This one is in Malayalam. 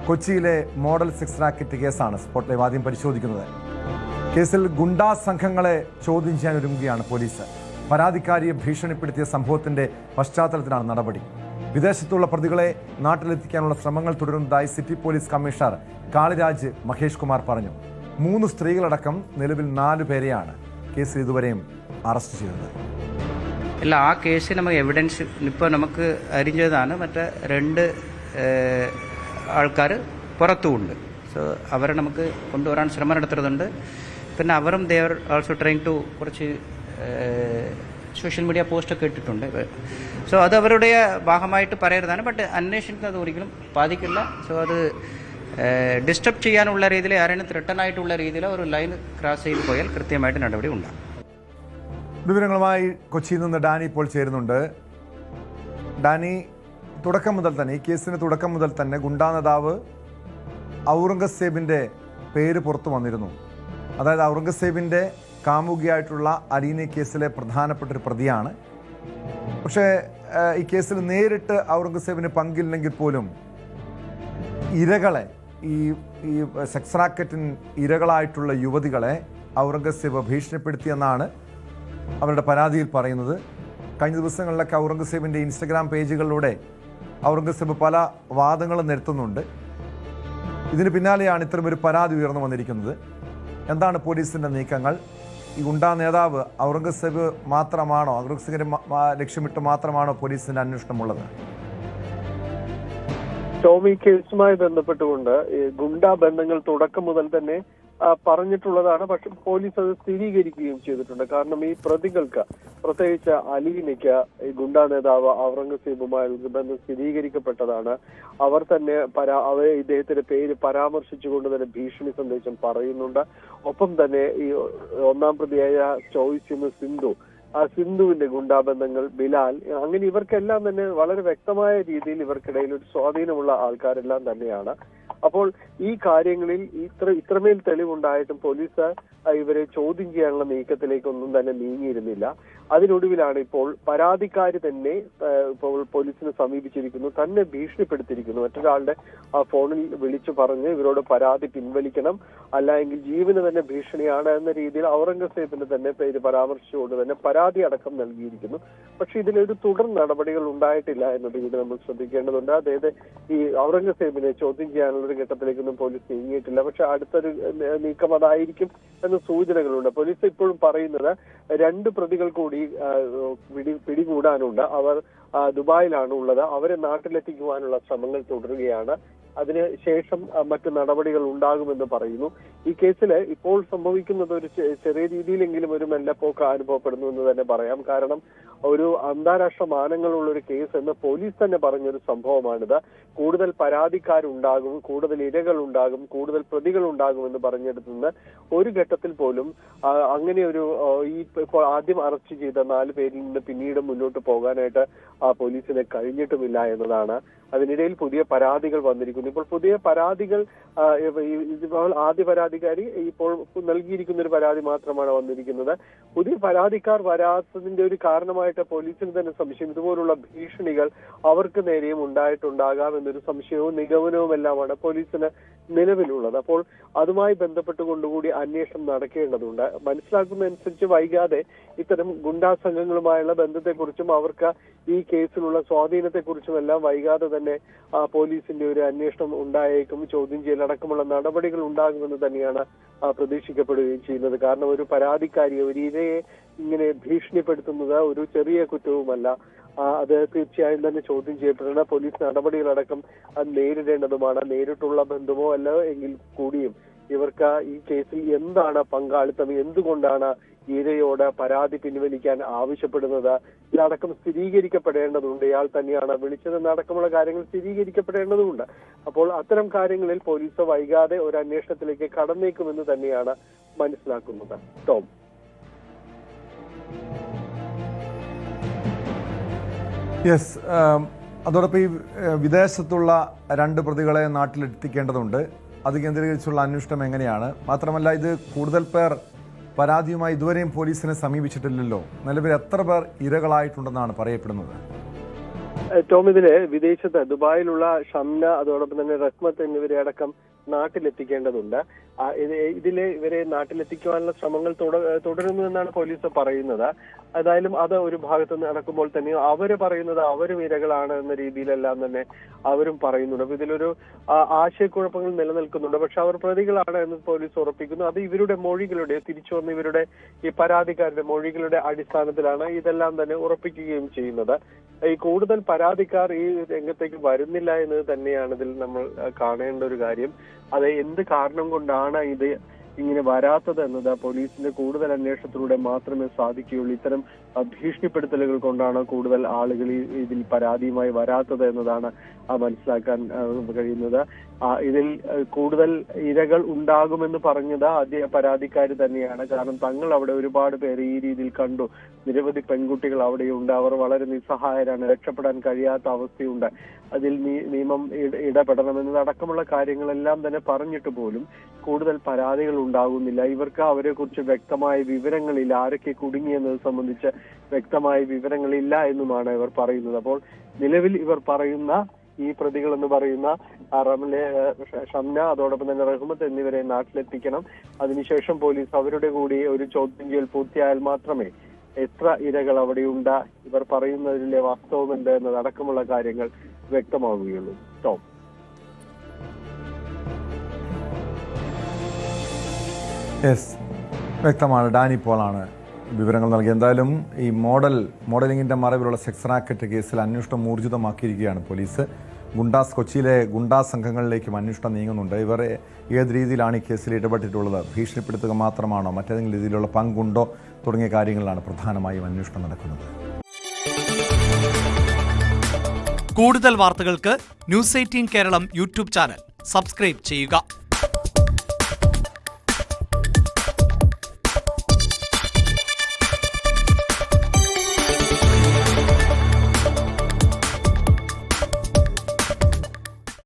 കൊച്ചിയിലെ മോഡൽ സെക്സ് റാക്കറ്റ് കേസാണ് സ്പോട്ട് ലൈവ് ആദ്യം പരിശോധിക്കുന്നത്. കേസിൽ ഗുണ്ടാ സംഘങ്ങളെ ചോദ്യം ചെയ്യാൻ ഒരുങ്ങുകയാണ് പോലീസ്. പരാതിക്കാരിയെ ഭീഷണിപ്പെടുത്തിയ സംഭവത്തിന്റെ പശ്ചാത്തലത്തിലാണ് നടപടി. വിദേശത്തുള്ള പ്രതികളെ നാട്ടിലെത്തിക്കാനുള്ള ശ്രമങ്ങൾ തുടരുന്നതായി city police commissioner Kaliraj Mahesh Kumar പറഞ്ഞു. 3 സ്ത്രീകളടക്കം നിലവിൽ 4 പേരെയാണ് കേസിൽ ഇതുവരെയും അറസ്റ്റ് ചെയ്തത്. ഇല്ല, ആ കേസിൽ നമുക്ക് എവിഡൻസ് ഇപ്പോൾ നമുക്ക് അറിഞ്ഞതാണ്. മറ്റേ 2 ആൾക്കാർ പുറത്തുമുണ്ട്. സോ അവരെ നമുക്ക് കൊണ്ടുവരാൻ ശ്രമം നടത്തുന്നുണ്ട്. പിന്നെ അവരും they are also trying to കുറച്ച് സോഷ്യൽ മീഡിയ പോസ്റ്റൊക്കെ ഇട്ടിട്ടുണ്ട്. സോ അത് അവരുടെ ഭാഗമായിട്ട് പറയരുതാണ്. ബട്ട് അന്വേഷണത്തിന് ഒരിക്കലും ബാധിക്കില്ല. സോ അത് ഡിസ്റ്റർബ് ചെയ്യാനുള്ള രീതിയിൽ, ആരെയും ത്രെട്ടൺ ആയിട്ടുള്ള രീതിയിൽ ഒരു ലൈൻ ക്രോസ് ചെയ്ത് പോയാൽ കൃത്യമായിട്ട് നടപടി ഉണ്ടാകും. വിവരങ്ങളുമായി കൊച്ചിയിൽ നിന്ന് ഡാനി ഇപ്പോൾ ചേരുന്നുണ്ട്. ഡാനി, തുടക്കം മുതൽ തന്നെ ഈ കേസിന് തുടക്കം മുതൽ തന്നെ ഗുണ്ടാ നേതാവ് ഔറംഗസേബിൻ്റെ പേര് പുറത്തു വന്നിരുന്നു. അതായത് ഔറംഗസേബിൻ്റെ കാമുകിയായിട്ടുള്ള അലീന കേസിലെ പ്രധാനപ്പെട്ട ഒരു പ്രതിയാണ്. പക്ഷേ ഈ കേസിൽ നേരിട്ട് ഔറംഗസേബിന് പങ്കില്ലെങ്കിൽ പോലും ഇരകളെ, ഈ സെക്സ് റാക്കറ്റിന് ഇരകളായിട്ടുള്ള യുവതികളെ ഔറംഗസേബ് ഭീഷണിപ്പെടുത്തിയെന്നാണ് അവരുടെ പരാതിയിൽ പറയുന്നത്. കഴിഞ്ഞ ദിവസങ്ങളിലൊക്കെ ഔറംഗസേബിൻ്റെ ഇൻസ്റ്റഗ്രാം പേജുകളിലൂടെ ഔറംഗസേബ് പല വാദങ്ങളും നിരത്തുന്നുണ്ട്. ഇതിന് പിന്നാലെയാണ് ഇത്തരമൊരു പരാതി ഉയർന്നു വന്നിരിക്കുന്നത്. എന്താണ് പോലീസിൻ്റെ നീക്കങ്ങൾ? ഈ ഗുണ്ടാ നേതാവ് ഔറംഗസേബ് മാത്രമാണോ, ഔറംഗസേബിനെ ലക്ഷ്യമിട്ട് മാത്രമാണോ പോലീസിൻ്റെ അന്വേഷണമുള്ളത്? ടോമി, കേസുമായി ബന്ധപ്പെട്ടുകൊണ്ട് ഗുണ്ടാ ബന്ധങ്ങൾ തുടക്കം മുതൽ തന്നെ പറഞ്ഞിട്ടുള്ളതാണ്. പക്ഷെ പോലീസ് അത് സ്ഥിരീകരിക്കുകയും ചെയ്തിട്ടുണ്ട്. കാരണം ഈ പ്രതികൾക്ക്, പ്രത്യേകിച്ച് അലീനയ്ക്ക് ഈ ഗുണ്ടാ നേതാവ് ഔറംഗസേബുമായുള്ള ബന്ധം സ്ഥിരീകരിക്കപ്പെട്ടതാണ്. അവർ തന്നെ ഇദ്ദേഹത്തിന്റെ പേര് പരാമർശിച്ചുകൊണ്ട് തന്നെ ഭീഷണി സന്ദേശം പറയുന്നുണ്ട്. ഒപ്പം തന്നെ ഈ 1-ാം പ്രതിയായ ചോയ്സ് സിന്ധു, ആ സിന്ധുവിന്റെ ഗുണ്ടാബന്ധങ്ങൾ, ബിലാൽ, അങ്ങനെ ഇവർക്കെല്ലാം തന്നെ വളരെ വ്യക്തമായ രീതിയിൽ ഇവർക്കിടയിൽ ഒരു സ്വാധീനമുള്ള ആൾക്കാരെല്ലാം തന്നെയാണ്. അപ്പോൾ ഈ കാര്യങ്ങളിൽ ഇത്രമേൽ തെളിവുണ്ടായിട്ടും പോലീസ് ഇവരെ ചോദ്യം ചെയ്യാനുള്ള നീക്കത്തിലേക്കൊന്നും തന്നെ നീങ്ങിയിരുന്നില്ല. അതിനൊടുവിലാണ് ഇപ്പോൾ പരാതിക്കാരി തന്നെ ഇപ്പോൾ പോലീസിനെ സമീപിച്ചിരിക്കുന്നു, തന്നെ ഭീഷണിപ്പെടുത്തിയിരിക്കുന്നു. മറ്റൊരാളുടെ ഫോണിൽ വിളിച്ചു പറഞ്ഞ് ഇവരോട് പരാതി പിൻവലിക്കണം, അല്ലെങ്കിൽ ജീവന് തന്നെ ഭീഷണിയാണ് എന്ന രീതിയിൽ ഔറംഗസേബിന്റെ തന്നെ പേര് പരാമർശിച്ചുകൊണ്ട് തന്നെ പരാതി അടക്കം നൽകിയിരിക്കുന്നു. പക്ഷെ ഇതിലൊരു തുടർ നടപടികൾ ഉണ്ടായിട്ടില്ല എന്നത് കൂടി നമ്മൾ ശ്രദ്ധിക്കേണ്ടതുണ്ട്. അതായത് ഈ ഔറംഗസേബിനെ ചോദ്യം ചെയ്യാനുള്ള ഒരു ഘട്ടത്തിലേക്കൊന്നും പോലീസ് നീങ്ങിയിട്ടില്ല. പക്ഷെ അടുത്തൊരു നീക്കം അതായിരിക്കും എന്ന സൂചനകളുണ്ട്. പോലീസ് ഇപ്പോഴും പറയുന്നത് 2 പ്രതികൾ കൂടി പിടികൂടാനുണ്ട്. അവർ ദുബായിലാണ് ഉള്ളത്. അവരെ നാട്ടിലെത്തിക്കുവാനുള്ള ശ്രമങ്ങൾ തുടരുകയാണ്. അതിനുശേഷം മറ്റു നടപടികൾ ഉണ്ടാകുമെന്ന് പറയുന്നു. ഈ കേസിൽ ഇപ്പോൾ സംഭവിക്കുന്നത് ഒരു ചെറിയ രീതിയിലെങ്കിലും ഒരു മെല്ലപ്പോക്ക് അനുഭവപ്പെടുന്നു എന്ന് തന്നെ പറയാം. കാരണം ഒരു അന്താരാഷ്ട്ര മാനങ്ങളുള്ള ഒരു കേസ് എന്ന് പോലീസ് തന്നെ പറഞ്ഞൊരു സംഭവമാണിത്. കൂടുതൽ പരാതിക്കാരുണ്ടാകും, കൂടുതൽ ഇരകൾ ഉണ്ടാകും, കൂടുതൽ പ്രതികൾ ഉണ്ടാകുമെന്ന് പറഞ്ഞെടുത്ത് നിന്ന് ഒരു ഘട്ടത്തിൽ പോലും അങ്ങനെ ഒരു ഇപ്പോൾ ആദ്യം അറസ്റ്റ് ചെയ്ത 4 പേരിൽ നിന്ന് പിന്നീട് മുന്നോട്ട് പോകാനായിട്ട് പോലീസിന് കഴിഞ്ഞിട്ടുമില്ല എന്നതാണ്. അതിനിടയിൽ പുതിയ പരാതികൾ വന്നിരിക്കുന്നു. ഇപ്പോൾ പുതിയ പരാതികൾ, ആദ്യ പരാതിക്കാരി ഇപ്പോൾ നൽകിയിരിക്കുന്ന ഒരു പരാതി മാത്രമാണ് വന്നിരിക്കുന്നത്. പുതിയ പരാതിക്കാർ വരാത്തതിന്റെ ഒരു കാരണമായിട്ട് പോലീസിന് തന്നെ സംശയം, ഇതുപോലുള്ള ഭീഷണികൾ അവർക്ക് നേരെയും ഉണ്ടായിട്ടുണ്ടാകാം എന്നൊരു സംശയവും നിഗമനവും എല്ലാമാണ് പോലീസിന് നിലവിലുള്ളത്. അപ്പോൾ അതുമായി ബന്ധപ്പെട്ടുകൊണ്ടുകൂടി അന്വേഷണം നടക്കേണ്ടതുണ്ട്. മനസ്സിലാക്കുന്നതനുസരിച്ച് വൈകാതെ ഇത്തരം ഗുണ്ടാ സംഘങ്ങളുമായുള്ള ബന്ധത്തെക്കുറിച്ചും അവർക്ക് ഈ കേസിലുള്ള സ്വാധീനത്തെക്കുറിച്ചും എല്ലാം വൈകാതെ തന്നെ പോലീസിന്റെ ഒരു അന്വേഷണം ഉണ്ടായേക്കും. ചോദ്യം ചെയ്യലടക്കമുള്ള നടപടികൾ ഉണ്ടാകുമെന്ന് തന്നെയാണ് പ്രതീക്ഷിക്കപ്പെടുകയും ചെയ്യുന്നത്. കാരണം ഒരു പരാതിക്കാരിയെ, ഒരു ഇരയെ ഇങ്ങനെ ഭീഷണിപ്പെടുത്തുന്നത് ഒരു ചെറിയ കുറ്റവുമല്ല. അത് തീർച്ചയായും തന്നെ ചോദ്യം ചെയ്യപ്പെടുന്ന പോലീസ് നടപടികളടക്കം അത് നേരിടേണ്ടതുമാണ്. നേരിട്ടുള്ള ബന്ധമോ അല്ല എങ്കിൽ കൂടിയും ഇവർക്ക് ഈ കേസിൽ എന്താണ് പങ്കാളിത്തം, എന്തുകൊണ്ടാണ് ഇരയോട് പരാതി പിൻവലിക്കാൻ ആവശ്യപ്പെടുന്നത്, ഇതടക്കം സ്ഥിരീകരിക്കപ്പെടേണ്ടതുണ്ട്. ഇയാൾ തന്നെയാണ് വിളിച്ചതെന്നടക്കമുള്ള കാര്യങ്ങൾ സ്ഥിരീകരിക്കപ്പെടേണ്ടതുണ്ട്. അപ്പോൾ അത്തരം കാര്യങ്ങളിൽ പോലീസ് വൈകാതെ ഒരു അന്വേഷണത്തിലേക്ക് കടന്നേക്കുമെന്ന് തന്നെയാണ് മനസ്സിലാക്കുന്നത്. ടോം. യെസ്, അതോടൊപ്പം ഈ വിദേശത്തുള്ള 2 പ്രതികളെ നാട്ടിലെത്തിക്കേണ്ടതുണ്ട്. അത് കേന്ദ്രീകരിച്ചുള്ള അന്വേഷണം എങ്ങനെയാണ്? മാത്രമല്ല, ഇത് കൂടുതൽ പേർ പരാതിയുമായി ഇതുവരെയും പോലീസിനെ സമീപിച്ചിട്ടില്ലല്ലോ. നിലവിൽ എത്ര പേർ ഇരകളായിട്ടുണ്ടെന്നാണ് പറയപ്പെടുന്നത്? ടോം, ഇതില് വിദേശത്ത് ദുബായിലുള്ള ഷംന അതോടൊപ്പം തന്നെ റഹ്മത്ത് എന്നിവരെ അടക്കം നാട്ടിലെത്തിക്കേണ്ടതുണ്ട്. ഇതില് ഇവരെ നാട്ടിലെത്തിക്കുവാനുള്ള ശ്രമങ്ങൾ തുടരുന്നു എന്നാണ് പോലീസ് പറയുന്നത്. ഏതായാലും അത് ഒരു ഭാഗത്ത് നടക്കുമ്പോൾ തന്നെ അവര് പറയുന്നത് അവരും ഇരകളാണ് എന്ന രീതിയിലെല്ലാം തന്നെ അവരും പറയുന്നുണ്ട്. അപ്പൊ ഇതിലൊരു ആശയക്കുഴപ്പങ്ങൾ നിലനിൽക്കുന്നുണ്ട്. പക്ഷെ അവർ പ്രതികളാണ് എന്ന് പോലീസ് ഉറപ്പിക്കുന്നു. അത് ഇവരുടെ മൊഴികളുടെ തിരിച്ചു വന്ന ഇവരുടെ ഈ പരാതിക്കാരുടെ മൊഴികളുടെ അടിസ്ഥാനത്തിലാണ് ഇതെല്ലാം തന്നെ ഉറപ്പിക്കുകയും ചെയ്യുന്നത്. ഈ കൂടുതൽ പരാതിക്കാർ ഈ രംഗത്തേക്ക് വരുന്നില്ല എന്നത് തന്നെയാണ് ഇതിൽ നമ്മൾ കാണേണ്ട ഒരു കാര്യം. അത് എന്ത് കാരണം കൊണ്ടാണ് ഇത് ഇങ്ങനെ വരാത്തത് എന്നത് പോലീസിന്റെ കൂടുതൽ അന്വേഷണത്തിലൂടെ മാത്രമേ സാധിക്കുകയുള്ളൂ. ഇത്തരം ഭീഷണിപ്പെടുത്തലുകൾ കൊണ്ടാണ് കൂടുതൽ ആളുകൾ ഇതിൽ പരാതിയുമായി വരാത്തത് എന്നതാണ് മനസ്സിലാക്കാൻ കഴിയുന്നത്. ഇതിൽ കൂടുതൽ ഇരകൾ ഉണ്ടാകുമെന്ന് പറഞ്ഞത് ആദ്യ പരാതിക്കാർ തന്നെയാണ്. കാരണം തങ്ങൾ അവിടെ ഒരുപാട് പേര് ഈ രീതിയിൽ കണ്ടു. നിരവധി പെൺകുട്ടികൾ അവിടെയുണ്ട്. അവർ വളരെ നിസ്സഹായരാണ്, രക്ഷപ്പെടാൻ കഴിയാത്ത അവസ്ഥയുണ്ട്. അതിൽ നിയമം ഇടപെടണമെന്നതടക്കമുള്ള കാര്യങ്ങളെല്ലാം തന്നെ പറഞ്ഞിട്ട് പോലും കൂടുതൽ പരാതികൾ ഉണ്ടാകുന്നില്ല. ഇവർക്ക് അവരെ കുറിച്ച് വ്യക്തമായ വിവരങ്ങളില്ല. ആരൊക്കെ കുടുങ്ങിയെന്നത് സംബന്ധിച്ച് വ്യക്തമായ വിവരങ്ങളില്ല എന്നുമാണ് ഇവർ പറയുന്നത്. അപ്പോൾ നിലവിൽ ഇവർ പറയുന്ന ഈ പ്രതികൾ എന്ന് പറയുന്ന ഷംന അതോടൊപ്പം തന്നെ റഹ്മത്ത് എന്നിവരെ നാട്ടിലെത്തിക്കണം. അതിനുശേഷം പോലീസ് അവരുടെ കൂടി ഒരു ചോദ്യം ചെയ്യൽ പൂർത്തിയായാൽ മാത്രമേ എത്ര ഇരകൾ അവിടെയുണ്ട്, ഇവർ പറയുന്നതിലെ വാസ്തവമുണ്ട് എന്നതടക്കമുള്ള കാര്യങ്ങൾ വ്യക്തമാവുകയുള്ളൂ. ടോം. വ്യക്തമാണ്. ഡാനി പോളാണ് വിവരങ്ങൾ നൽകി. എന്തായാലും ഈ മോഡലിംഗിന്റെ മറവിലുള്ള സെക്സ് റാക്കറ്റ് കേസിൽ അന്വേഷണം ഊർജിതമാക്കിയിരിക്കുകയാണ് പോലീസ്. കൊച്ചിയിലെ ഗുണ്ടാ സംഘങ്ങളിലേക്കും അന്വേഷണം നീങ്ങുന്നുണ്ട്. ഇവർ ഏത് രീതിയിലാണ് ഈ കേസിൽ ഇടപെട്ടിട്ടുള്ളത്, ഭീഷണിപ്പെടുത്തുക മാത്രമാണോ, മറ്റേതെങ്കിലും രീതിയിലുള്ള പങ്കുണ്ടോ തുടങ്ങിയ കാര്യങ്ങളിലാണ് പ്രധാനമായും അന്വേഷണം നടക്കുന്നത്. കൂടുതൽ വാർത്തകൾക്ക് news 18 Keralam YouTube channel subscribe ചെയ്യുക.